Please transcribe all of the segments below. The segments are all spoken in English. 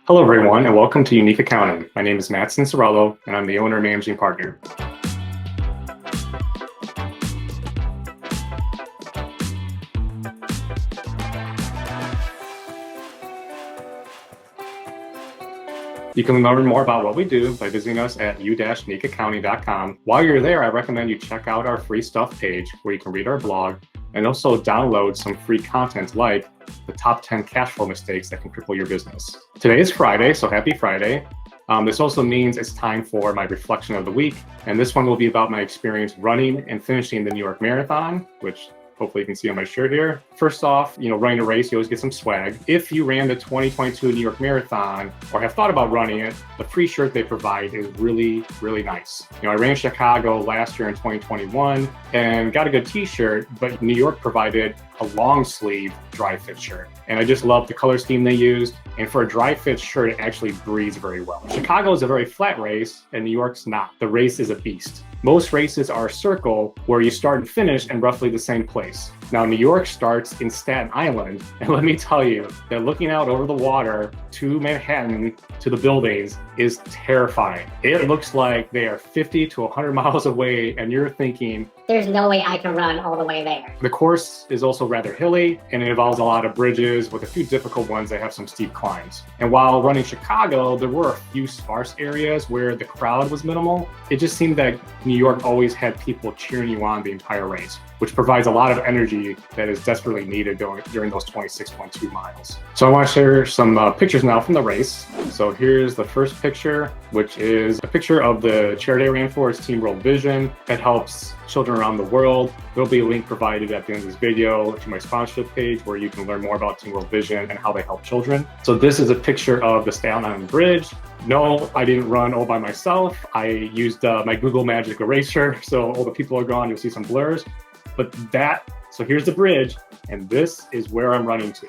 Hello, everyone, and welcome to U-Nique Accounting. My name is Matt Cincerello, and I'm the owner and managing partner. You can learn more about what we do by visiting us at u-niqueaccounting.com. While you're there, I recommend you check out our free stuff page where you can read our blog and also download some free content like the top 10 cash flow mistakes that can cripple your business. Today is Friday, so happy Friday. This also means it's time for my reflection of the week. And this one will be about my experience running and finishing the New York Marathon, which hopefully you can see on my shirt here. First off, running a race, you always get some swag. If you ran the 2022 New York Marathon or have thought about running it, the free shirt they provide is really, really nice. I ran Chicago last year in 2021 and got a good t-shirt, but New York provided a long sleeve dry fit shirt. And I just love the color scheme they used. And for a dry fit shirt, it actually breathes very well. Chicago is a very flat race and New York's not. The race is a beast. Most races are a circle where you start and finish in roughly the same place. Now, New York starts in Staten Island, and let me tell you that looking out over the water to Manhattan, to the buildings, is terrifying. It looks like they are 50 to 100 miles away, and you're thinking, there's no way I can run all the way there. The course is also rather hilly, and it involves a lot of bridges with a few difficult ones that have some steep climbs. And while running Chicago, there were a few sparse areas where the crowd was minimal. It just seemed that New York always had people cheering you on the entire race, which provides a lot of energy that is desperately needed during those 26.2 miles. So I want to share some pictures now from the race. So here's the first picture, which is a picture of the charity I ran for. It's Team World Vision. It helps children around the world. There'll be a link provided at the end of this video to my sponsorship page where you can learn more about Team World Vision and how they help children. So this is a picture of the Staten Island Bridge. No, I didn't run all by myself. I used my Google Magic Eraser. So all the people are gone, you'll see some blurs. So here's the bridge, and this is where I'm running to.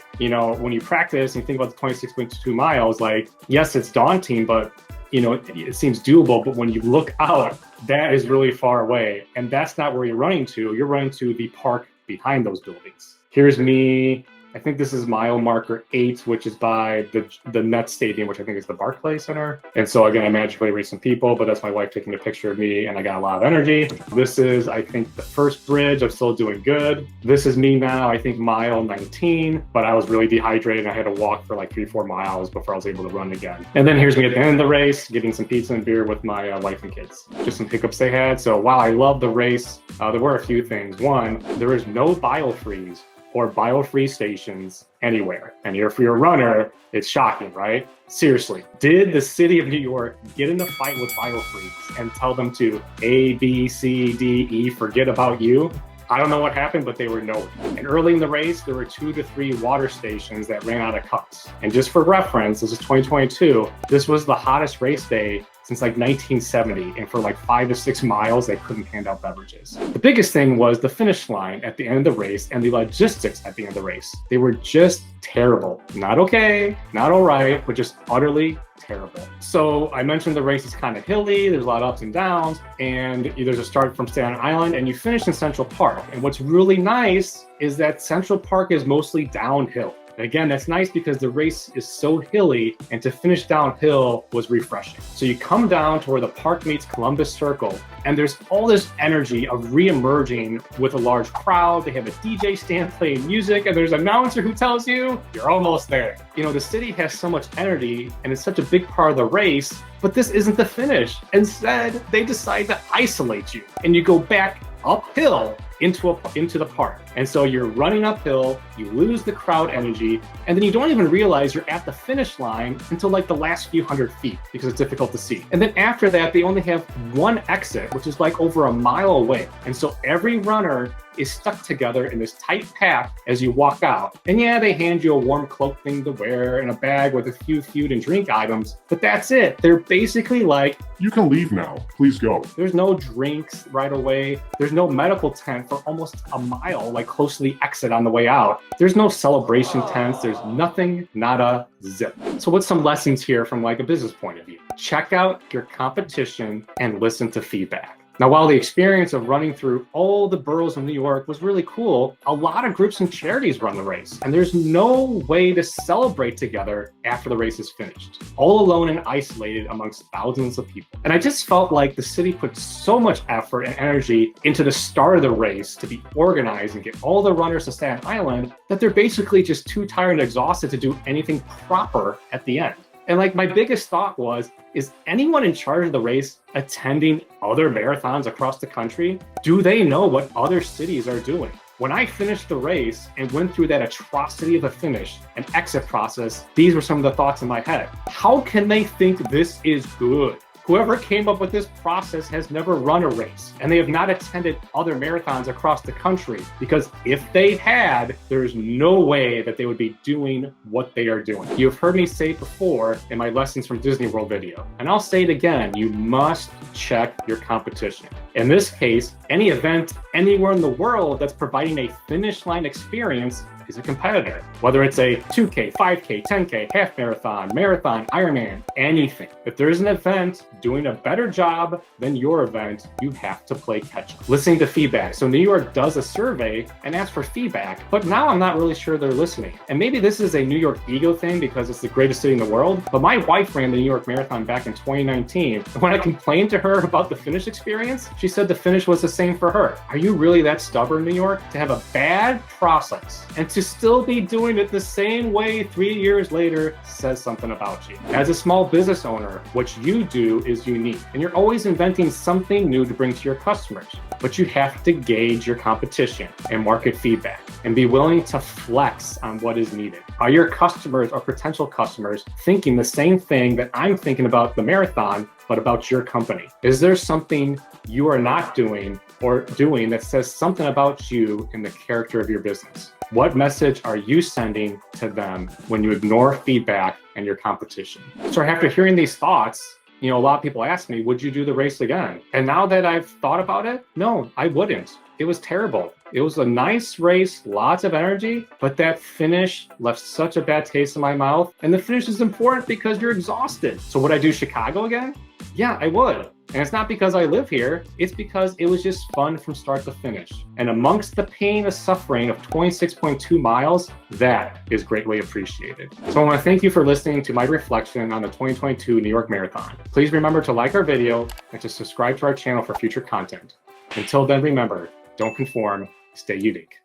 When you practice and you think about the 26.2 miles, yes, it's daunting, but it seems doable. But when you look out, that is really far away. And that's not where you're running to. You're running to the park behind those buildings. Here's me. I think this is mile marker 8, which is by the Nets Stadium, which I think is the Barclays Center. And so again, I magically reached some people, but that's my wife taking a picture of me, and I got a lot of energy. This is, I think, the first bridge. I'm still doing good. This is me now, I think mile 19, but I was really dehydrated and I had to walk for like 3-4 miles before I was able to run again. And then here's me at the end of the race, getting some pizza and beer with my wife and kids. Just some hiccups they had. So while I love the race, there were a few things. One, there is no biofreeze or biofreeze stations anywhere. And if you're a runner, it's shocking, right? Seriously, did the city of New York get in a fight with biofreeze and tell them to A, B, C, D, E, forget about you? I don't know what happened, but they were nowhere. And early in the race, there were 2 to 3 water stations that ran out of cups. And just for reference, this is 2022. This was the hottest race day since like 1970. And for like 5 to 6 miles, they couldn't hand out beverages. The biggest thing was the finish line at the end of the race and the logistics at the end of the race. They were just terrible. Not okay, not all right, but just utterly terrible. So I mentioned the race is kind of hilly, there's a lot of ups and downs, and there's a start from Staten Island and you finish in Central Park. And what's really nice is that Central Park is mostly downhill. Again, that's nice because the race is so hilly, and to finish downhill was refreshing. So you come down to where the park meets Columbus Circle, and there's all this energy of re-emerging with a large crowd. They have a DJ stand playing music, and there's an announcer who tells you, you're almost there. The city has so much energy, and it's such a big part of the race, but this isn't the finish. Instead, they decide to isolate you, and you go back uphill into the park. And so you're running uphill, you lose the crowd energy, and then you don't even realize you're at the finish line until like the last few hundred feet because it's difficult to see. And then after that, they only have one exit, which is like over a mile away. And so every runner is stuck together in this tight pack as you walk out. And yeah, they hand you a warm cloak thing to wear and a bag with a few food and drink items, but that's it. They're basically like, you can leave now, please go. There's no drinks right away. There's no medical tent for almost a mile, like close to the exit on the way out. There's no celebration tents. There's nothing, nada, zip. So what's some lessons here from like a business point of view? Check out your competition and listen to feedback. Now, while the experience of running through all the boroughs of New York was really cool, a lot of groups and charities run the race, and there's no way to celebrate together after the race is finished, all alone and isolated amongst thousands of people. And I just felt like the city put so much effort and energy into the start of the race to be organized and get all the runners to Staten Island that they're basically just too tired and exhausted to do anything proper at the end. And like my biggest thought was, is anyone in charge of the race attending other marathons across the country? Do they know what other cities are doing? When I finished the race and went through that atrocity of a finish and exit process, these were some of the thoughts in my head. How can they think this is good? Whoever came up with this process has never run a race, and they have not attended other marathons across the country, because if they had, there's no way that they would be doing what they are doing. You've heard me say it before in my Lessons from Disney World video, and I'll say it again, you must check your competition. In this case, any event anywhere in the world that's providing a finish line experience is a competitor. Whether it's a 2K, 5K, 10K, half marathon, marathon, Ironman, anything. If there's an event doing a better job than your event, you have to play catch up. Listening to feedback. So New York does a survey and asks for feedback, but now I'm not really sure they're listening. And maybe this is a New York ego thing because it's the greatest city in the world, but my wife ran the New York Marathon back in 2019. And when I complained to her about the finish experience, she said the finish was the same for her. Are you really that stubborn, New York, to have a bad process and to still be doing it the same way 3 years later says something about you? As a small business owner, what you do is unique, and you're always inventing something new to bring to your customers. But you have to gauge your competition and market feedback and be willing to flex on what is needed. Are your customers or potential customers thinking the same thing that I'm thinking about the marathon, but about your company? Is there something you are not doing or doing that says something about you and the character of your business? What message are you sending to them when you ignore feedback and your competition? So after hearing these thoughts, a lot of people ask me, would you do the race again? And now that I've thought about it, no, I wouldn't. It was terrible. It was a nice race, lots of energy, but that finish left such a bad taste in my mouth. And the finish is important because you're exhausted. So would I do Chicago again? Yeah, I would. And it's not because I live here, it's because it was just fun from start to finish. And amongst the pain and suffering of 26.2 miles, that is greatly appreciated. So I want to thank you for listening to my reflection on the 2022 New York Marathon. Please remember to like our video and to subscribe to our channel for future content. Until then, remember, don't conform, stay unique.